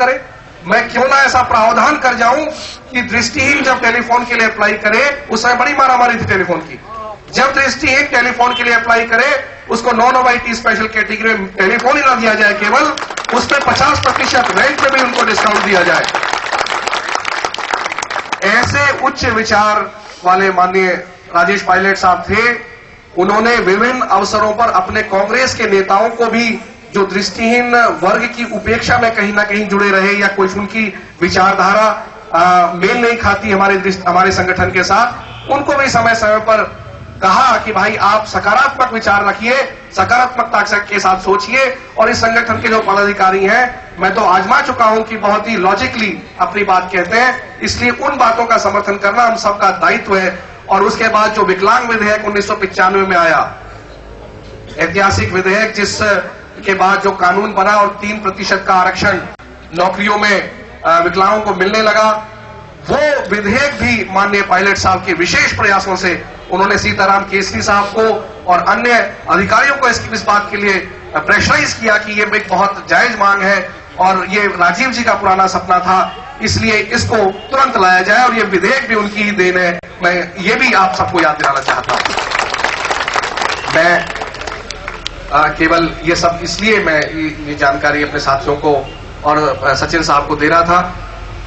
करे? मैं क्यों ना ऐसा प्रावधान कर जाऊं कि दृष्टिहीन जब टेलीफोन के लिए अप्लाई करे, उस समय बड़ी मारामारी थी टेलीफोन की, जब दृष्टिहीन टेलीफोन के लिए अप्लाई करे उसको नॉन OIT स्पेशल कैटेगरी में टेलीफोन ही ना दिया जाए, केवल उसमें 50% रेंट में भी उनको डिस्काउंट दिया जाए। ऐसे उच्च विचार वाले माननीय राजेश पायलट साहब थे। उन्होंने विभिन्न अवसरों पर अपने कांग्रेस के नेताओं को भी, जो दृष्टिहीन वर्ग की उपेक्षा में कहीं ना कहीं जुड़े रहे या कुछ उनकी विचारधारा मेल नहीं खाती हमारे संगठन के साथ, उनको भी समय समय पर कहा कि भाई आप सकारात्मक विचार रखिए, सकारात्मकता के साथ सोचिए, और इस संगठन के जो पदाधिकारी हैं, मैं तो आजमा चुका हूं कि बहुत ही लॉजिकली अपनी बात कहते हैं, इसलिए उन बातों का समर्थन करना हम सबका दायित्व है। और उसके बाद जो विकलांग विधेयक 1995 में आया, ऐतिहासिक विधेयक, जिस के बाद जो कानून बना और 3% का आरक्षण नौकरियों में विकलांगों को मिलने लगा, वो विधेयक भी माननीय पायलट साहब के विशेष प्रयासों से उन्होंने सीताराम केसरी साहब को और अन्य अधिकारियों को इस बात के लिए प्रेशराइज किया कि ये एक बहुत जायज मांग है और ये राजीव जी का पुराना सपना था, इसलिए इसको तुरंत लाया जाए, और ये विधेयक भी उनकी ही देन है। मैं ये भी आप सबको याद दिलाना चाहता हूं। मैं केवल ये सब इसलिए मैं ये जानकारी अपने साथियों को और सचिन साहब को दे रहा था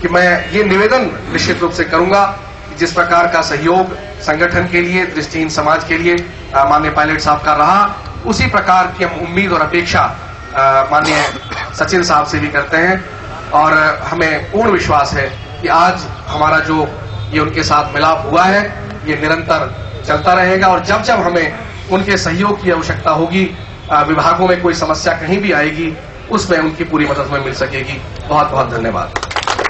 कि मैं ये निवेदन निश्चित रूप से करूंगा कि जिस प्रकार का सहयोग संगठन के लिए, दृष्टिहीन समाज के लिए माननीय पायलट साहब का रहा, उसी प्रकार की हम उम्मीद और अपेक्षा माननीय सचिन साहब से भी करते हैं। और हमें पूर्ण विश्वास है कि आज हमारा जो ये उनके साथ मिलाप हुआ है, ये निरंतर चलता रहेगा, और जब जब हमें उनके सहयोग की आवश्यकता होगी, विभागों में कोई समस्या कहीं भी आएगी, उसमें उनकी पूरी मदद हमें मिल सकेगी। बहुत बहुत धन्यवाद।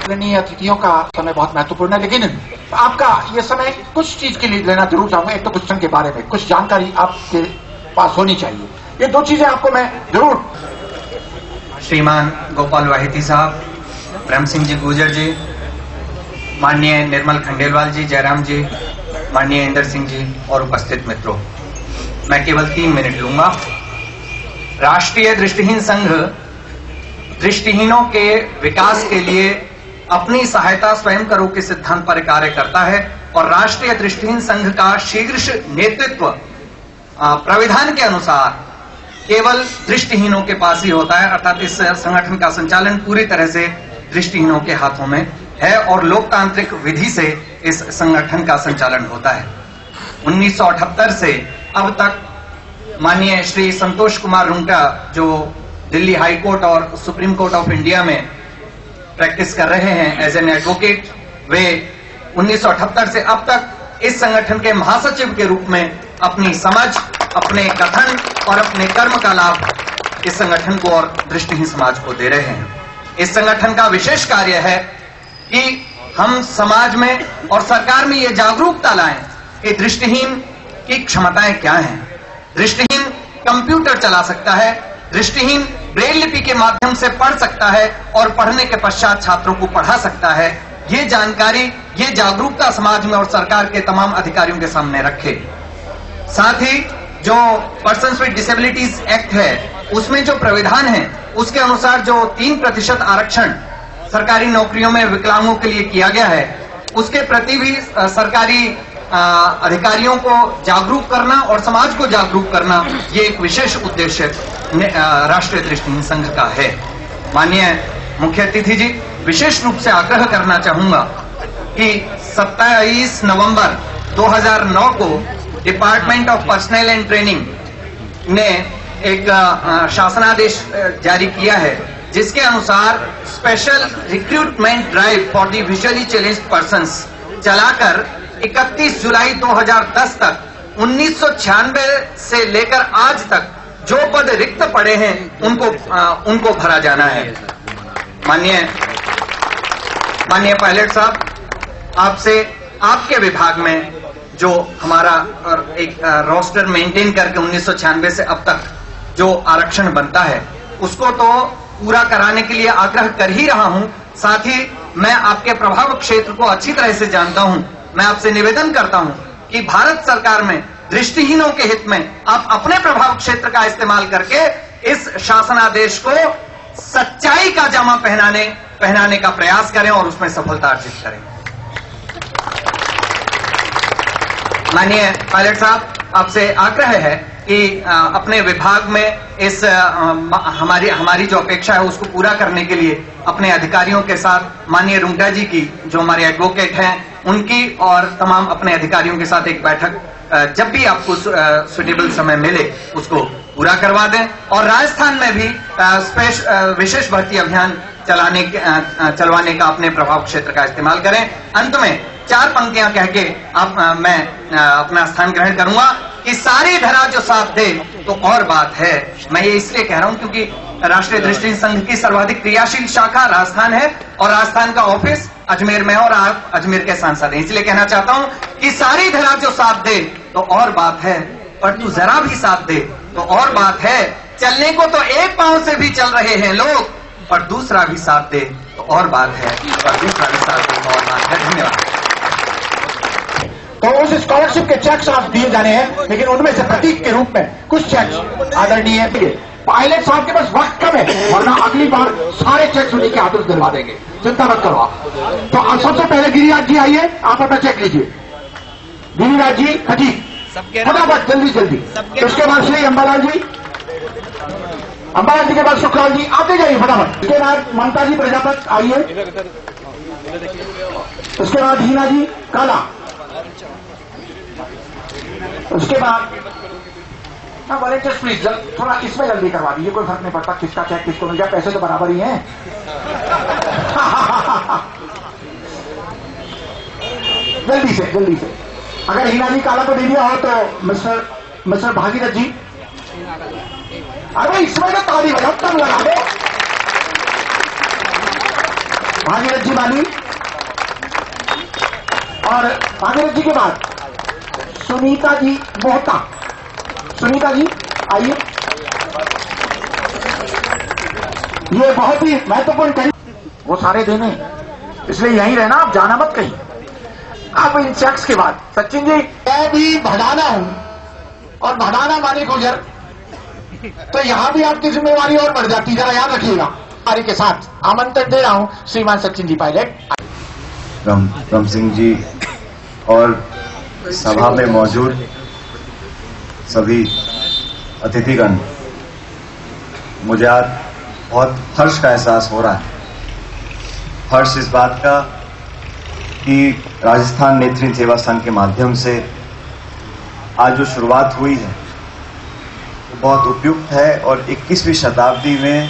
अतिथियों का समय बहुत महत्वपूर्ण है, लेकिन आपका ये समय कुछ चीज के लिए लेना जरूर चाहूंगा। एक तो क्वेश्चन के बारे में कुछ जानकारी आपके पास होनी चाहिए, ये दो चीजें आपको मैं जरूर। श्रीमान गोपाल वाहिती साहब, ब्रह्म सिंह जी गुर्जर जी, माननीय निर्मल खंडेलवाल जी, जयराम जी, माननीय इंदर सिंह जी और उपस्थित मित्रों, मैं केवल 3 मिनट लूंगा। राष्ट्रीय दृष्टिहीन संघ दृष्टिहीनों के विकास के लिए अपनी सहायता स्वयं करो के सिद्धांत पर कार्य करता है, और राष्ट्रीय दृष्टिहीन संघ का शीर्ष नेतृत्व प्राविधान के अनुसार केवल दृष्टिहीनों के पास ही होता है, अर्थात इस संगठन का संचालन पूरी तरह से दृष्टिहीनों के हाथों में है और लोकतांत्रिक विधि से इस संगठन का संचालन होता है। 1978 से अब तक माननीय श्री संतोष कुमार रुंगटा, जो दिल्ली हाई कोर्ट और सुप्रीम कोर्ट ऑफ इंडिया में प्रैक्टिस कर रहे हैं एज एन एडवोकेट, वे 1978 से अब तक इस संगठन के महासचिव के रूप में अपनी समझ, अपने कथन और अपने कर्म का लाभ इस संगठन को और दृष्टिहीन समाज को दे रहे हैं। इस संगठन का विशेष कार्य है कि हम समाज में और सरकार में ये जागरूकता लाएं कि दृष्टिहीन की क्षमताएं क्या हैं। दृष्टिहीन कंप्यूटर चला सकता है, दृष्टिहीन ब्रेल लिपि के माध्यम से पढ़ सकता है और पढ़ने के पश्चात छात्रों को पढ़ा सकता है। ये जानकारी, ये जागरूकता समाज में और सरकार के तमाम अधिकारियों के सामने रखे। साथ ही जो पर्सन्स विद डिसेबिलिटीज एक्ट है, उसमें जो प्राविधान है, उसके अनुसार जो 3% आरक्षण सरकारी नौकरियों में विकलांगों के लिए किया गया है, उसके प्रति भी सरकारी अधिकारियों को जागरूक करना और समाज को जागरूक करना, ये एक विशेष उद्देश्य राष्ट्रीय दृष्टिहीन संघ का है। माननीय मुख्य अतिथि जी, विशेष रूप से आग्रह करना चाहूंगा कि 27 नवंबर 2009 को department of personal and training ने एक शासनादेश जारी किया है, जिसके अनुसार special recruitment drive for the visually challenged persons चलाकर 31 जुलाई 2010 तक 1996 से लेकर आज तक जो पद रिक्त पड़े हैं उनको भरा जाना है। माननीय पायलट साहब, आपसे आपके विभाग में जो हमारा एक रोस्टर मेंटेन करके 1996 से अब तक जो आरक्षण बनता है, उसको तो पूरा कराने के लिए आग्रह कर ही रहा हूं। साथ ही मैं आपके प्रभाव क्षेत्र को अच्छी तरह से जानता हूं। मैं आपसे निवेदन करता हूं कि भारत सरकार में दृष्टिहीनों के हित में आप अपने प्रभाव क्षेत्र का इस्तेमाल करके इस शासनादेश को सच्चाई का जामा पहनाने का प्रयास करें और उसमें सफलता अर्जित करें। माननीय पायलट साहब, आपसे आग्रह है कि अपने विभाग में इस हमारी जो अपेक्षा है उसको पूरा करने के लिए अपने अधिकारियों के साथ माननीय रुंगटा जी की, जो हमारे एडवोकेट हैं, उनकी और तमाम अपने अधिकारियों के साथ एक बैठक जब भी आपको सुटेबल समय मिले उसको पूरा करवा दें और राजस्थान में भी विशेष भर्ती अभियान चलवाने का अपने प्रभाव क्षेत्र का इस्तेमाल करें। अंत में 4 पंक्तियां कह के मैं अपना स्थान ग्रहण करूंगा कि सारी धरा जो साथ दे तो और बात है। मैं ये इसलिए कह रहा हूं क्योंकि राष्ट्रीय दृष्टिहीन संघ की सर्वाधिक क्रियाशील शाखा राजस्थान है और राजस्थान का ऑफिस अजमेर में और आप अजमेर के सांसद हैं, इसलिए कहना चाहता हूं कि सारी धरा जो साथ दे तो और बात है, पर तू जरा भी साथ दे तो और बात है। चलने को तो एक पांव से भी चल रहे हैं लोग, पर दूसरा भी साथ दे तो और बात है, और दूसरा भी साथ दे तो और बात है। धन्यवाद। तो उस स्कॉलरशिप के चेक्स आज दिए जाने हैं, लेकिन उनमें से प्रतीक के रूप में कुछ चेक्स आदरणीय पायलट साहब के पास वक्त कम है, वरना अगली बार सारे चेक्स उन्हीं के हाथों से दिलवा देंगे, चिंता मत करो आप। तो सबसे पहले गिरिराज जी आइए, आप अपना चेक लीजिए। गिरिराज जी खटीक, फटाफट जल्दी जल्दी। उसके बाद श्री अंबालाल जी, अंबालाल जी के बाद सुखलाल जी, आते जाइए फटाफट। उसके बाद ममता जी प्रजापत आइए, उसके बाद हीना जी काला, उसके बाद वॉलेंटियर्स प्लीज थोड़ा इसमें जल्दी करवा दीजिए, कोई फर्क नहीं पड़ता किसका चेक किसको मिल जाए, पैसे तो बराबर ही हैं। जल्दी से अगर हीना जी काला को दे दिया हो तो मिस्टर भागीरथ जी, अरे इसमें तो ताली बजाओ, तब लगा दे। भागीरथ जी माली, और भागीरथ जी के बाद सुनीता जी मोहता, सुनीता जी आइए। ये बहुत ही महत्वपूर्ण कहीं वो सारे देने, इसलिए यहीं रहना, आप जाना मत कहीं। अब इन चेक्स के बाद सचिन जी, मैं भी भड़ाना हूं और भड़ाना माने गुजर, तो यहां भी आपकी जिम्मेवारी और बढ़ जाती, जरा याद रखिएगा। हमारे के साथ आमंत्रण दे रहा हूं श्रीमान सचिन जी पायलट। राम सिंह जी और सभा में मौजूद सभी अतिथिगण, मुझे आज बहुत हर्ष का एहसास हो रहा है। हर्ष इस बात का कि राजस्थान नेत्रहीन सेवा संघ के माध्यम से आज जो शुरुआत हुई है वो बहुत उपयुक्त है और 21वीं शताब्दी में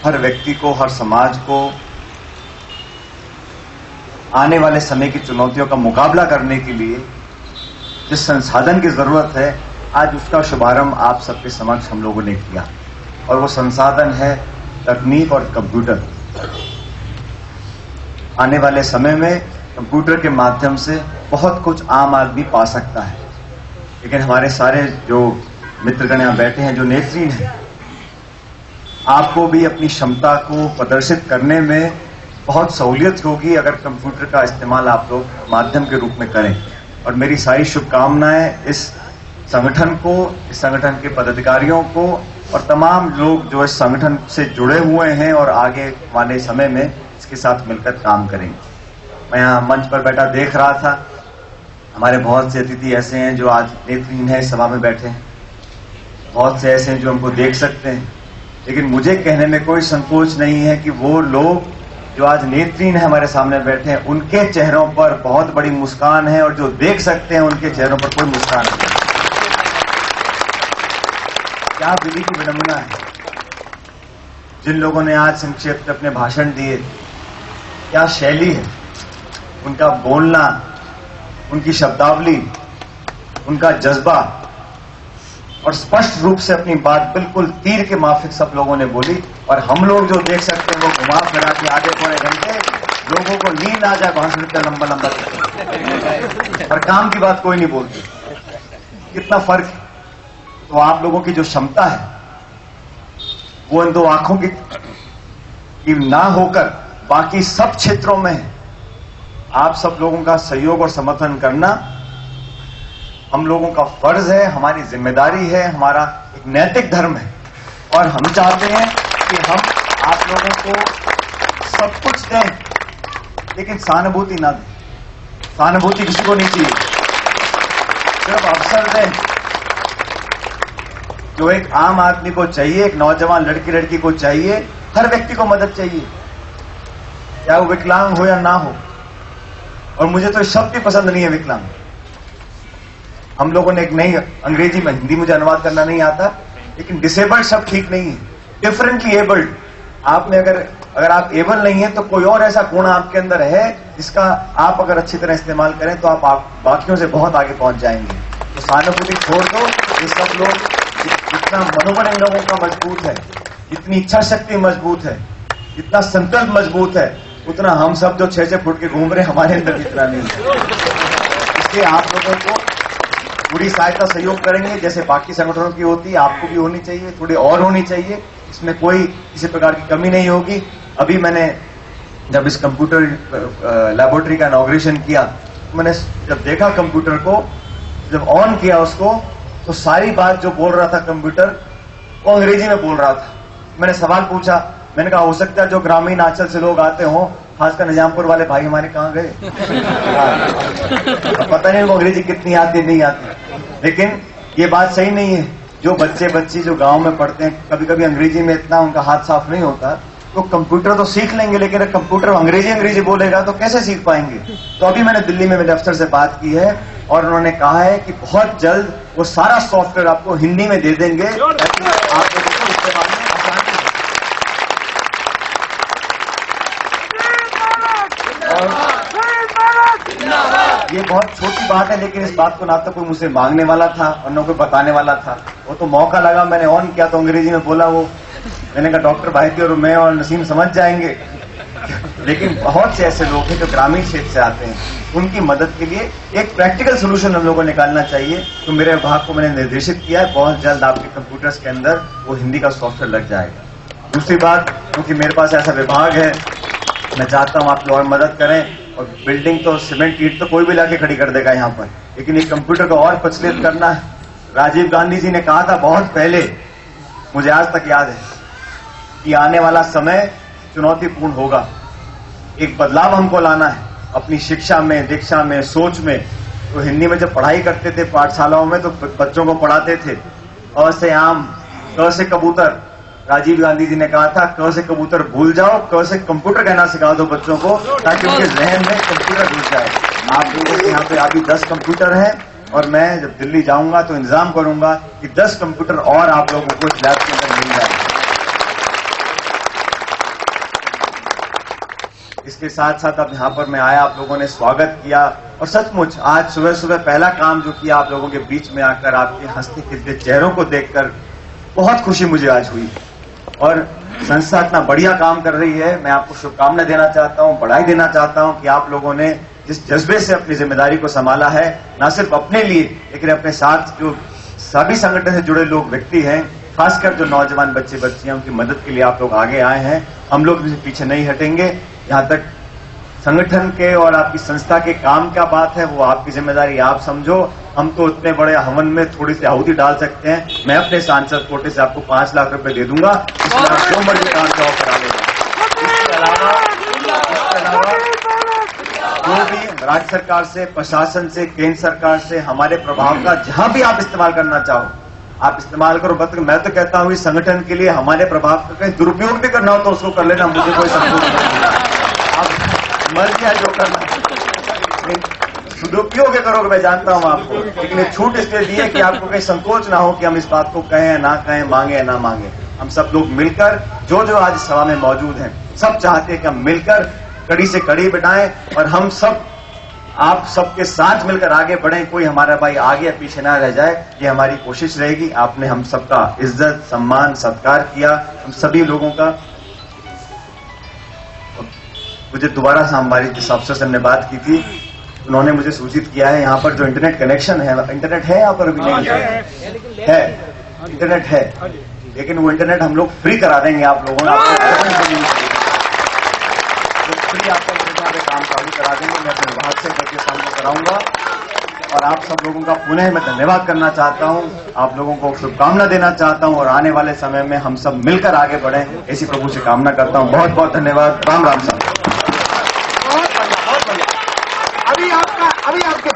हर व्यक्ति को, हर समाज को आने वाले समय की चुनौतियों का मुकाबला करने के लिए जिस संसाधन की जरूरत है, आज उसका शुभारंभ आप सबके समक्ष हम लोगों ने किया, और वो संसाधन है तकनीक और कंप्यूटर। आने वाले समय में कंप्यूटर के माध्यम से बहुत कुछ आम आदमी पा सकता है, लेकिन हमारे सारे जो मित्रगण यहाँ बैठे हैं जो नेत्रहीन हैं, आपको भी अपनी क्षमता को प्रदर्शित करने में बहुत सहूलियत होगी अगर कंप्यूटर का इस्तेमाल आप लोग माध्यम के रूप में करें। और मेरी सारी शुभकामनाएं इस संगठन को, इस संगठन के पदाधिकारियों को और तमाम लोग जो इस संगठन से जुड़े हुए हैं और आगे वाले समय में इसके साथ मिलकर काम करेंगे। मैं यहाँ मंच पर बैठा देख रहा था, हमारे बहुत से अतिथि ऐसे हैं जो आज नेत्रहीन है, सभा में बैठे हैं, बहुत से ऐसे हैं जो हमको देख सकते हैं, लेकिन मुझे कहने में कोई संकोच नहीं है कि वो लोग जो आज नेत्रहीन है हमारे सामने बैठे हैं, उनके चेहरों पर बहुत बड़ी मुस्कान है, और जो देख सकते हैं उनके चेहरों पर कोई मुस्कान नहीं। क्या विधि की विडंबना है। जिन लोगों ने आज संक्षेप में अपने भाषण दिए, क्या शैली है उनका बोलना, उनकी शब्दावली, उनका जज्बा, और स्पष्ट रूप से अपनी बात बिल्कुल तीर के माफिक सब लोगों ने बोली। और हम लोग जो देख सकते हैं वो घुमा फिरा के आधे पौने घंटे लोगों को नींद आ जाए भाषण का लंबा लंबा, पर काम की बात कोई नहीं बोलती। कितना फर्क है। तो आप लोगों की जो क्षमता है वो इन दो आंखों की ना होकर बाकी सब क्षेत्रों में है। आप सब लोगों का सहयोग और समर्थन करना हम लोगों का फर्ज है, हमारी जिम्मेदारी है, हमारा एक नैतिक धर्म है, और हम चाहते हैं कि हम आप लोगों को सब कुछ दें, लेकिन सहानुभूति ना दें। सहानुभूति किसी को नहीं चाहिए, सिर्फ अवसर दें जो एक आम आदमी को चाहिए, एक नौजवान लड़की लड़की को चाहिए। हर व्यक्ति को मदद चाहिए, चाहे वो विकलांग हो या ना हो। और मुझे तो शब्द भी पसंद नहीं है विकलांग। हम लोगों ने एक नई अंग्रेजी में, हिंदी मुझे अनुवाद करना नहीं आता, लेकिन डिसेबल्ड शब्द ठीक नहीं है, डिफरेंटली एबल्ड। आप में अगर आप एबल नहीं है तो कोई और ऐसा गुण आपके अंदर है जिसका आप अगर अच्छी तरह इस्तेमाल करें तो आप बाकियों से बहुत आगे पहुंच जाएंगे। तो सहानुभूति छोड़ दो। ये सब लोग, जितना मनोबल इन लोगों का मजबूत है, जितनी इच्छा शक्ति मजबूत है, जितना संकल्प मजबूत है, उतना हम सब जो 6-6 फुट के घूम रहे हमारे अंदर इतना नहीं है। इसलिए आप लोगों को पूरी सहायता सहयोग करेंगे, जैसे बाकी संगठनों की होती है, आपको भी होनी चाहिए, थोड़ी और होनी चाहिए। इसमें कोई किसी प्रकार की कमी नहीं होगी। अभी मैंने जब इस कंप्यूटर लैबोरेटरी का इनॉग्रेशन किया, मैंने जब देखा कंप्यूटर को, जब ऑन किया उसको, तो सारी बात जो बोल रहा था कंप्यूटर वो अंग्रेजी में बोल रहा था। मैंने सवाल पूछा, मैंने कहा हो सकता है जो ग्रामीण आंचल से लोग आते हों, खासकर निजामपुर वाले भाई हमारे कहाँ गए, पता नहीं उनको अंग्रेजी कितनी आती नहीं आती। लेकिन ये बात सही नहीं है। जो बच्चे बच्ची जो गांव में पढ़ते हैं, कभी कभी अंग्रेजी में इतना उनका हाथ साफ नहीं होता, तो कंप्यूटर तो सीख लेंगे, लेकिन अगर कंप्यूटर अंग्रेजी बोलेगा तो कैसे सीख पाएंगे। तो अभी मैंने दिल्ली में मेरे अफसर से बात की है और उन्होंने कहा है कि बहुत जल्द वो सारा सॉफ्टवेयर आपको हिंदी में दे देंगे ताकि आप लोगों को इस्तेमाल में आसानी हो। ये बहुत छोटी बात है, लेकिन इस बात को ना तो कोई मुझसे मांगने वाला था और ना कोई बताने वाला था। वो तो मौका लगा, मैंने ऑन किया तो अंग्रेजी में बोला वो। मैंने कहा डॉक्टर भाईती और मैं और नसीम समझ जाएंगे। लेकिन बहुत से ऐसे लोग हैं जो ग्रामीण क्षेत्र से आते हैं, उनकी मदद के लिए एक प्रैक्टिकल सोल्यूशन हम लोगों को निकालना चाहिए। तो मेरे विभाग को मैंने निर्देशित किया है, बहुत जल्द आपके कंप्यूटर्स के अंदर वो हिंदी का सॉफ्टवेयर लग जाएगा। दूसरी बात, क्योंकि मेरे पास ऐसा विभाग है, मैं चाहता हूं आप लोग और मदद करें। और बिल्डिंग तो सीमेंट ईंट तो कोई भी लाके खड़ी कर देगा यहाँ पर, लेकिन ये कंप्यूटर को और प्रचलित करना है। राजीव गांधी जी ने कहा था बहुत पहले, मुझे आज तक याद है, कि आने वाला समय चुनौतीपूर्ण होगा। एक बदलाव हमको लाना है अपनी शिक्षा में, दीक्षा में, सोच में। तो हिंदी में जब पढ़ाई करते थे पाठशालाओं में, तो बच्चों को पढ़ाते थे अ से आम, क से कबूतर। राजीव गांधी जी ने कहा था क से कबूतर भूल जाओ, क से कंप्यूटर कहना सिखा दो बच्चों को, ताकि उनके जहन में कंप्यूटर घुस जाए। आप लोगों के यहाँ पे अभी 10 कंप्यूटर हैं और मैं जब दिल्ली जाऊंगा तो इंतजाम करूंगा कि 10 कंप्यूटर और आप लोगों को इस लैब के अंदर मिल जाए। इसके साथ साथ अब यहाँ पर मैं आया, आप लोगों ने स्वागत किया और सचमुच आज सुबह सुबह पहला काम जो किया आप लोगों के बीच में आकर, आपके हंसते खिलते चेहरों को देखकर बहुत खुशी मुझे आज हुई। और संस्था इतना बढ़िया काम कर रही है, मैं आपको शुभकामनाएं देना चाहता हूँ, बधाई देना चाहता हूँ कि आप लोगों ने जिस जज्बे से अपनी जिम्मेदारी को संभाला है, न सिर्फ अपने लिए लेकिन अपने साथ जो सभी संगठन से जुड़े लोग व्यक्ति हैं, खासकर जो नौजवान बच्चे बच्चियां, उनकी मदद के लिए आप लोग आगे आए हैं। हम लोग पीछे नहीं हटेंगे। यहाँ तक संगठन के और आपकी संस्था के काम क्या बात है, वो आपकी जिम्मेदारी आप समझो। हम तो इतने बड़े हवन में थोड़ी सी आहुति डाल सकते हैं। मैं अपने सांसद कोटे से आपको 5 लाख रुपए दे दूंगा, इसमें आप जो मर्जी काम चाहो करा लेगा। इसके अलावा जो भी राज्य सरकार से, प्रशासन से, केंद्र सरकार से हमारे प्रभाव का जहां भी आप इस्तेमाल करना चाहो आप इस्तेमाल करो। मैं तो कहता हूं इस संगठन के लिए हमारे प्रभाव का कहीं दुरुपयोग भी करना हो तो उसको कर लेना, मुझे कोई संकोच नहीं। आप मर्जी है जो करना, सदुपयोग करोगे मैं जानता हूं आपको, लेकिन ये छूट इसलिए दी है कि आपको कहीं संकोच ना हो कि हम इस बात को कहें या ना कहें, मांगे या ना मांगे। हम सब लोग मिलकर, जो आज सभा में मौजूद हैं, सब चाहते हैं कि हम मिलकर कड़ी से कड़ी बिठाएं और हम सब आप सबके साथ मिलकर आगे बढ़ें। कोई हमारा भाई आगे या पीछे ना रह जाए, ये हमारी कोशिश रहेगी। आपने हम सबका इज्जत, सम्मान, सत्कार किया, हम सभी लोगों का। मुझे दोबारा से हमारी जिस अफसर से हमने बात की थी, उन्होंने मुझे सूचित किया है यहाँ पर जो इंटरनेट कनेक्शन है, इंटरनेट है यहाँ पर अभी नहीं है, इंटरनेट है, लेकिन वो इंटरनेट हम लोग फ्री करा देंगे आप लोगों ने। तो फ्री आपका काम चालू करा देंगे, मैं अपने विभाग से करके सामने कराऊंगा। और आप सब लोगों का पुनः मैं धन्यवाद करना चाहता हूं, आप लोगों को शुभकामना देना चाहता हूं और आने वाले समय में हम सब मिलकर आगे बढ़ें, ऐसी प्रभु से कामना करता हूं। बहुत बहुत धन्यवाद। राम राम साहब। बहुत बढ़िया। अभी आपके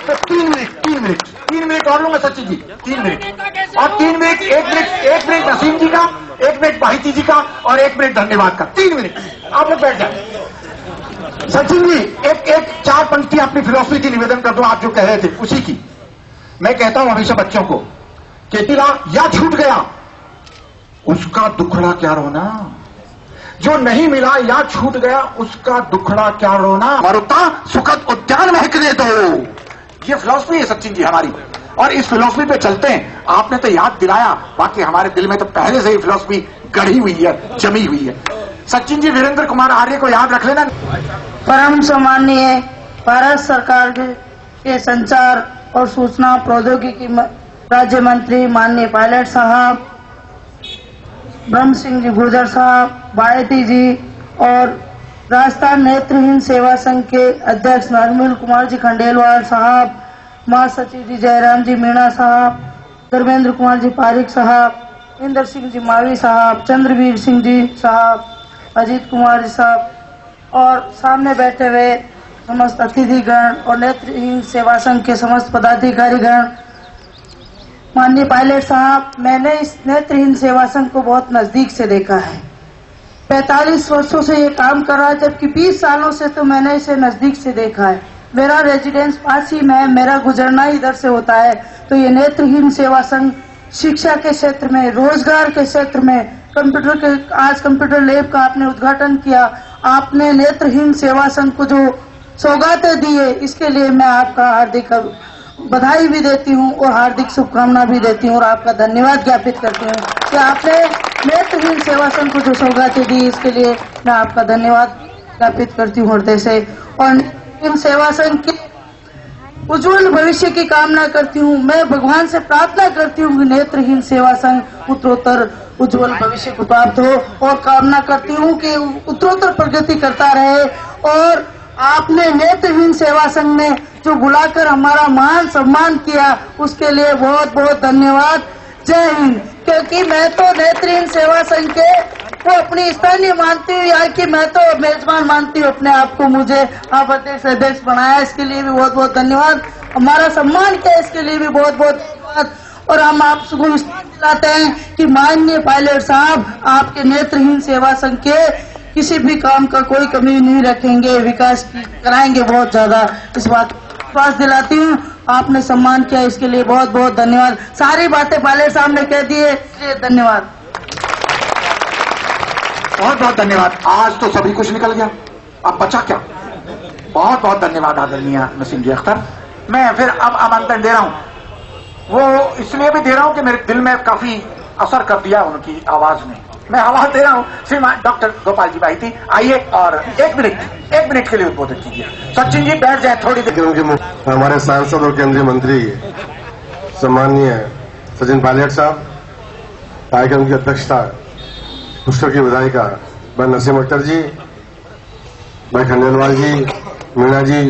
3 मिनट और लूंगा सचिन जी, 3 मिनट और 3 मिनट, 1 मिनट नसीम जी का, 1 मिनट माहिती जी का और 1 मिनट धन्यवाद का। 3 मिनट आप लोग बैठ जाए। सचिन जी एक 4 पंक्ति अपनी फिलॉसफी की निवेदन कर दो, आप जो कह रहे थे उसी की। मैं कहता हूं हमेशा बच्चों को, केतिला या छूट गया उसका दुखड़ा क्या रोना, जो नहीं मिला या छूट गया उसका दुखड़ा क्या रोना, मरुता सुखद उद्यान महकने दो। ये फिलॉसफी है सचिन जी हमारी, और इस फिलॉसफी पे चलते हैं। आपने तो याद दिलाया, बाकी हमारे दिल में तो पहले से ही फिलॉसफी गढ़ी हुई है, जमी हुई है। सचिन जी वीरेंद्र कुमार आर्य को याद रख लेना। परम सम्माननीय भारत सरकार के संचार और सूचना प्रौद्योगिकी राज्य मंत्री माननीय पायलट साहब, ब्रह्म सिंह जी गुर्जर साहब, बायती जी और राजस्थान नेत्रहीन सेवा संघ के अध्यक्ष निर्मल कुमार जी खंडेलवाल साहब, महासचिव जी जयराम जी मीणा साहब, धर्मेंद्र कुमार जी पारिक साहब, इंदर सिंह जी मावी साहब, चंद्रवीर सिंह जी साहब, अजीत कुमार जी साहब और सामने बैठे हुए समस्त अतिथिगण और नेत्रहीन सेवा संघ के समस्त पदाधिकारीगण, माननीय पायलट साहब, मैंने इस नेत्रहीन सेवा संघ को बहुत नजदीक से देखा है। 45 वर्षों से ये काम कर रहा है, जबकि 20 सालों से तो मैंने इसे नजदीक से देखा है। मेरा रेजिडेंस पास ही में, मेरा गुजरना ही इधर से होता है। तो ये नेत्रहीन सेवा संघ शिक्षा के क्षेत्र में, रोजगार के क्षेत्र में, कंप्यूटर के, आज कंप्यूटर लैब का आपने उद्घाटन किया, आपने नेत्रहीन सेवा संघ को जो सौगातें दी है, इसके लिए मैं आपका हार्दिक बधाई भी देती हूं और हार्दिक शुभकामना भी देती हूं और आपका धन्यवाद ज्ञापित करती हूं कि आपने नेत्रहीन सेवा संघ को जो सौगातें दी, इसके लिए मैं आपका धन्यवाद ज्ञापित करती हूं हृदय से। और इन सेवा संघ के उज्जवल भविष्य की कामना करती हूं। मैं भगवान से प्रार्थना करती हूं कि नेत्रहीन सेवा संघ उत्तरोत्तर उज्जवल भविष्य को प्राप्त हो, और कामना करती हूं कि उत्तरोत्तर प्रगति करता रहे। और आपने नेत्रहीन सेवा संघ ने जो बुलाकर हमारा मान सम्मान किया, उसके लिए बहुत बहुत धन्यवाद। जय हिंद। क्योंकि मैं तो नेत्रहीन सेवा संघ के वो अपनी स्थानीय मानती हूँ, यहाँ की मैं तो मेजबान मानती हूँ अपने आप को। मुझे आप अध्यक्ष बनाया, इसके लिए भी बहुत बहुत धन्यवाद। हमारा सम्मान किया, इसके लिए भी बहुत बहुत धन्यवाद। और हम आपको विश्वास दिलाते हैं कि माननीय पायलट साहब आपके नेत्रहीन सेवा संघ के किसी भी काम का कोई कमी नहीं रखेंगे, विकास कराएंगे बहुत ज्यादा। इस बात विश्वास दिलाती हूँ। आपने सम्मान किया, इसके लिए बहुत बहुत धन्यवाद। सारी बातें पायलट साहब ने कह दी है, इसलिए धन्यवाद। बहुत बहुत धन्यवाद। आज तो सभी कुछ निकल गया, अब बचा क्या। बहुत बहुत धन्यवाद आदरणीय नसीम जी अख्तर। मैं फिर अब आमंत्रण दे रहा हूं, वो इसलिए भी दे रहा हूं कि मेरे दिल में काफी असर कर दिया उनकी आवाज ने। मैं आवाज दे रहा हूं श्रीमान डॉक्टर गोपाल जी बाहिती, आइए और 1 मिनट के लिए उद्बोधन कीजिए। सचिन जी बैठ जाए थोड़ी देर। हमारे सांसद और केंद्रीय मंत्री सम्माननीय सचिन पायलट साहब, कार्यक्रम की अध्यक्षता पुष्कर की विधायिका भाई नसीम अख्तर जी, भाई खंडेलवाल जी, मीणा जी,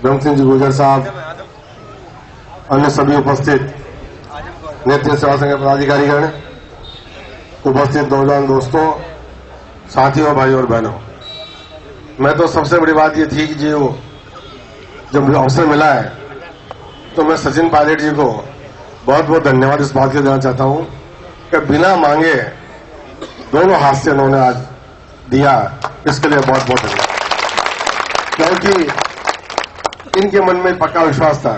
ब्रह्म सिंह जी गुर्जर साहब, अन्य सभी उपस्थित नेत्रहीन सेवा संघ के पदाधिकारीगण, उपस्थित नौजवान दोस्तों, साथियों, भाई और बहनों, मैं तो सबसे बड़ी बात ये थी कि जब मुझे अवसर मिला है तो मैं सचिन पायलट जी को बहुत बहुत धन्यवाद इस बात के देना चाहता हूं कि बिना मांगे दोनों हाथ से उन्होंने आज दिया, इसके लिए बहुत बहुत धन्यवाद। क्योंकि इनके मन में पक्का विश्वास था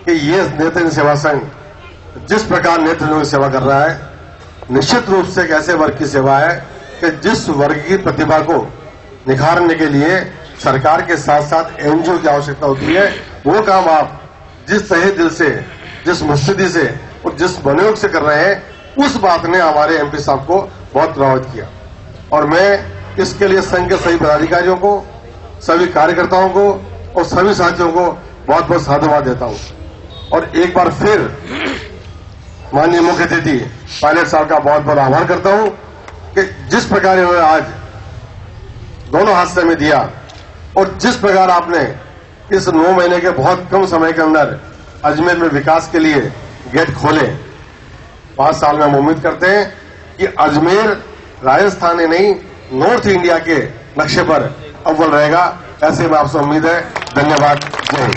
कि ये नेत्रहीन सेवा संघ जिस प्रकार नेत्रहीनों की सेवा कर रहा है, निश्चित रूप से एक ऐसे वर्ग की सेवा है कि जिस वर्ग की प्रतिभा को निखारने के लिए सरकार के साथ साथ एनजीओ की आवश्यकता होती है, वो काम आप जिस तहे दिल से, जिस मुस्तैदी से और जिस मनोयोग से कर रहे हैं, उस बात ने हमारे एमपी साहब को बहुत प्रभावित किया। और मैं इसके लिए संघ के सभी पदाधिकारियों को, सभी कार्यकर्ताओं को और सभी साथियों को बहुत बहुत साधुवाद देता हूं। और एक बार फिर माननीय मुख्य अतिथि पायलट साहब का बहुत बहुत आभार करता हूं कि जिस प्रकार इन्होंने आज दोनों हाथ से हमें दिया और जिस प्रकार आपने इस 9 महीने के बहुत कम समय के अंदर अजमेर में विकास के लिए गेट खोले। 5 साल में हम उम्मीद करते हैं कि अजमेर राजस्थान ही नहीं नॉर्थ इंडिया के नक्शे पर अव्वल रहेगा। ऐसे में आपसे उम्मीद है। धन्यवाद। जय हिंद।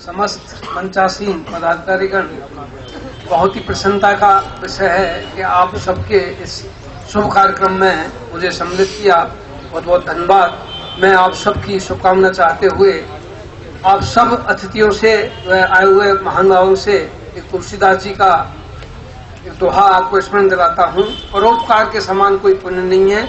समस्त मंचासीन पदाधिकारीगण, बहुत ही प्रसन्नता का विषय है कि आप सबके इस शुभ कार्यक्रम में मुझे सम्मिलित किया। बहुत बहुत धन्यवाद। मैं आप सबकी शुभकामना चाहते हुए आप सब अतिथियों से आए हुए महानुभावों से एक तुलसीदास जी का एक दोहा आपको स्मरण दिलाता हूँ। परोपकार के समान कोई पुण्य नहीं है,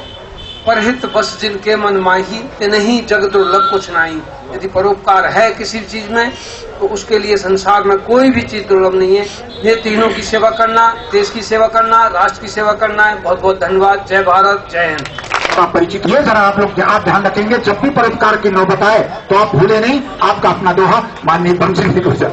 परहित बस जिनके मन माही, ते नहीं जग दुर्लभ कुछ नहीं। यदि परोपकार है किसी चीज में तो उसके लिए संसार में कोई भी चीज दुर्लभ नहीं है। ये तीनों की सेवा करना, देश की सेवा करना, राष्ट्र की सेवा करना है। बहुत बहुत धन्यवाद। जय भारत, जय हिंद। आप परिचित ये जरा आप लोग आप ध्यान रखेंगे, जब भी परोपकार की नौबत आए तो आप भूले नहीं आपका अपना दोहा माननीय बंसी गुजर।